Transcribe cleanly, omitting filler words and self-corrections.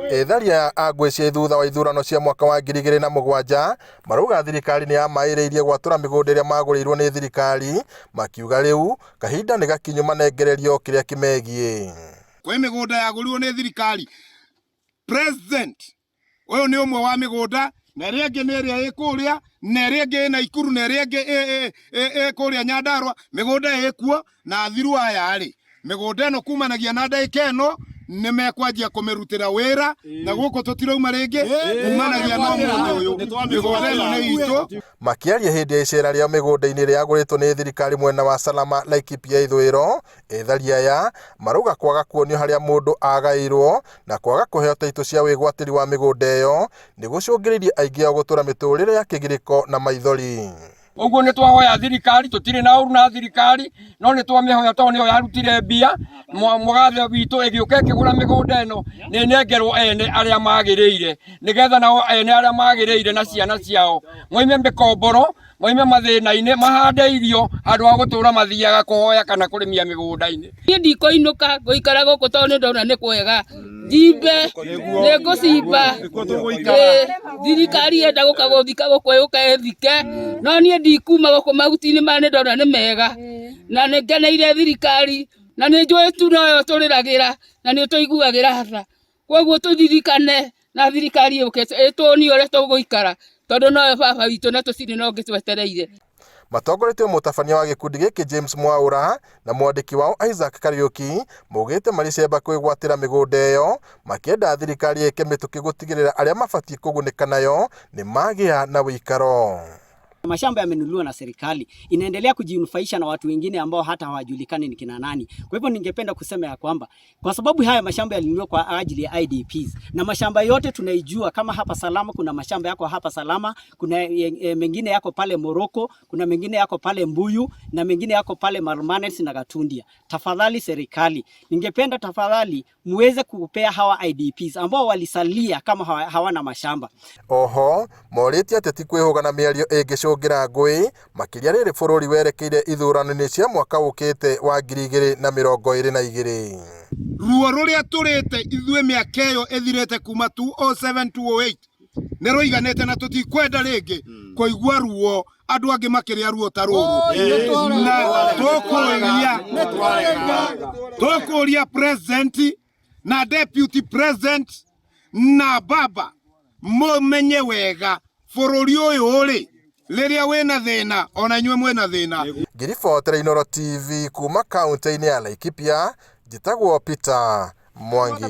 Ethari a ngũĩ cia thutha wa ithurano cia mwaka wa 2007 marauga thirikari nĩ yamaĩrĩirie gwatura mĩgũnda ĩrĩa magũrĩirwo nĩ thirikari, makiuga rĩu kahinda nĩ gakinyu manengererio kĩrĩa kĩmegiĩ. Kwĩ mĩgũnda yagũrirwo nĩ thirikari, president ũyũ nĩ ũmwe wa mĩgũnda, na ĩrĩa ĩngĩ nĩ ĩrĩa ĩkũrĩa, na ĩrĩa ĩngĩ ĩna Ikuru, na ĩrĩa ĩngĩ ĩkũrĩa Nyandarua. Mĩgũnda ĩkuo na athiru aya rĩ, mĩgũnda ĩno kumanagia na ndagĩka ĩno nĩ mekwanjia kũmĩrutĩra wĩra, na gũkũ tũtirauma rĩngĩ kumanagia na mũndũ ũyũ. Mĩgũnda ĩno nĩ itũ. Makĩaria hĩndĩ ya icera rĩa mĩgũnda-inĩ ĩrĩa yagũrĩtwo nĩ thirikari mwena wa Salama, Laikipia ithũĩro, ethari aya marauga kwaga kuonio harĩa mũndũ agaĩirwo na kwaga kũheo taitũ cia wĩgwatĩri wa mĩgũnda ĩyo nĩ gũcũngĩrĩirie aingĩ ao gũtũra mĩtũrĩre ya kĩgirĩko na maithori. Ũguo nĩ twahoya thirikari, tũtirĩ na ũru na thirikari, no nĩ twamĩhoya tondũ nĩyo yarutire mbia, mũgathe witũ ĩgĩũka ĩkĩgũra mĩgũnda ĩno nĩ nengerwo ene arĩa magĩrĩire, nĩgetha nao ene arĩa magĩrĩire na ciana ciao moime mĩkomboro, moime mathĩna-inĩ, mahande irio handũ ha gũtũra mathiaga kũhoya kana kũrĩmia mĩgũnda-inĩ. Niĩ ndikũinũka gũikara gũkũ tondũ nĩ ndona nĩ kwega, njimbe nĩ ngũcimba, thirikari yenda gũka gũthika gũkũ yũka ĩthike, no niĩ ndikuma gũkũ mahuti-inĩ maya nĩ ndona nĩ mega, na nĩ ngeneire thirikari, na nĩ njũĩ tu noyo tũrĩragĩra na nĩ tũiguagĩra tha. Koguo tũthirikane na thirikari yũke ĩtuonie ũrĩa tũgũikara, tondũ noyo baba witũ na tũtirĩ na ũngĩ twetereire. Matongoretio mũtabania wa gĩkundi gĩkĩ James Mwaũra na mwandĩki wao Isaac Kariuki maugĩte marĩcemba kwĩgwatĩra mĩgũnda ĩyo, makĩenda thirikari ĩke mĩtũkĩ gũtigĩrĩra arĩa mabatiĩ kũgunĩka nayo nĩ magĩa na wĩikaro. Mashamba yamenunuliwa na serikali, inaendelea kujinufaisha na watu wengine ambao hata hawajulikani ni kina nani. Kwa hivyo ningependa kusema ya kwamba kwa sababu haya mashamba yalinunuliwa kwa ajili ya IDPs, na mashamba yote tunaijua, kama hapa Salama kuna mashamba yako hapa Salama, kuna mengine yako pale Moroko, kuna mengine yako pale Mbuyu, na mengine yako pale Marmanes na Gatundia. Tafadhali serikali, ningependa tafadhali muweze kupea hawa IDPs ambao walisalia kama hawana mashamba. Oho, morĩtie ateti kwĩhũga na mĩario ĩngĩcũngĩra ngũĩ, makĩria rĩrĩ bũrũri werekeire ithurano-inĩ cia mwaka ũkĩte wa 2022. Ruo rũrĩa tũrĩte ithuĩ mĩaka ĩyo ĩthirĩte kuma 2007-2008 nĩ rũiganĩte na tũtikwenda rĩngĩ kũigua ruo andũ angĩ makĩria ruo ta rũrũ. Na tũkũria president na deputy president na baba mũmenye wega bũrũri ũyũ rĩ, rĩrĩa wĩna thĩna ona inyuĩ mwĩna thĩna. Ngiribotera Inooro TV kuma kaunti-inĩ ya Laikipia, njĩtagwo Peter Mwangi.